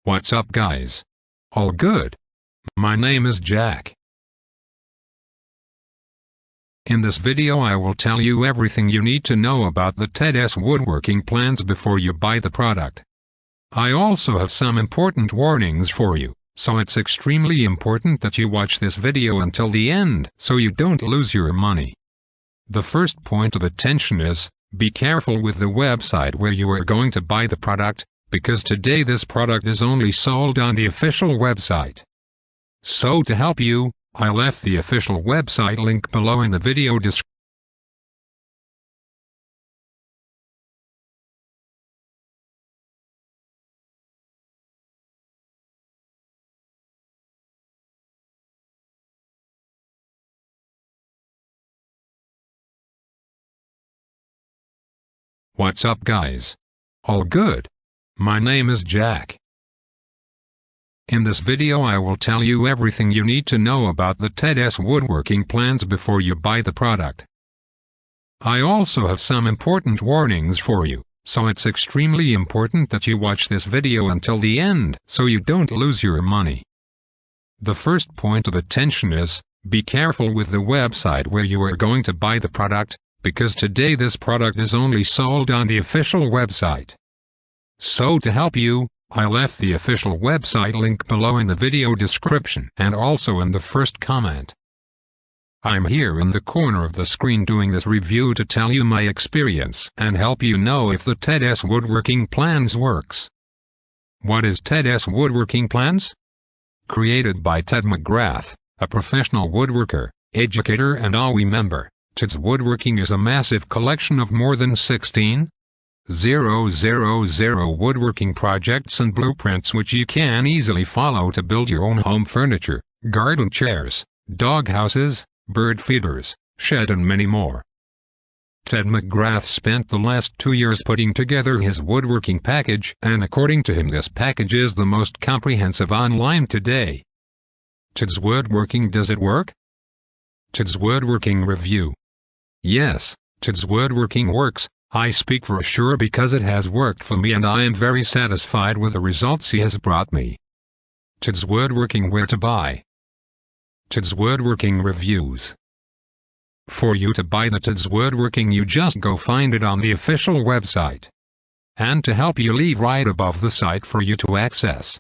What's up, guys? All good? My name is Jack. In this video I will tell you everything you need to know about the Tedswoodworking plans before you buy the product. I also have some important warnings for you, so it's extremely important that you watch this video until the end so you don't lose your money. The first point of attention is, be careful with the website where you are going to buy the product, because today this product is only sold on the official website. So to help you, I left the official website link below in the video description. What's up, guys? All good? My name is Jack. In this video I will tell you everything you need to know about the Tedswoodworking plans before you buy the product. I also have some important warnings for you, so it's extremely important that you watch this video until the end so you don't lose your money. The first point of attention is, be careful with the website where you are going to buy the product, because today this product is only sold on the official website. So to help you, I left the official website link below in the video description and also in the first comment. I'm here in the corner of the screen doing this review to tell you my experience and help you know if the Tedswoodworking plans works. What is Tedswoodworking plans? Created by Ted McGrath, a professional woodworker, educator and AWE member, Tedswoodworking is a massive collection of more than 16,000 woodworking projects and blueprints which you can easily follow to build your own home furniture, garden chairs, dog houses, bird feeders, shed and many more. Ted McGrath spent the last 2 years putting together his woodworking package, and according to him this package is the most comprehensive online today. Tedswoodworking, does it work? Tedswoodworking review. Yes, Tedswoodworking works. I speak for sure because it has worked for me and I am very satisfied with the results he has brought me. Tedswoodworking, where to buy? Tedswoodworking reviews. For you to buy the Tedswoodworking you just go find it on the official website. And to help you leave right above the site for you to access.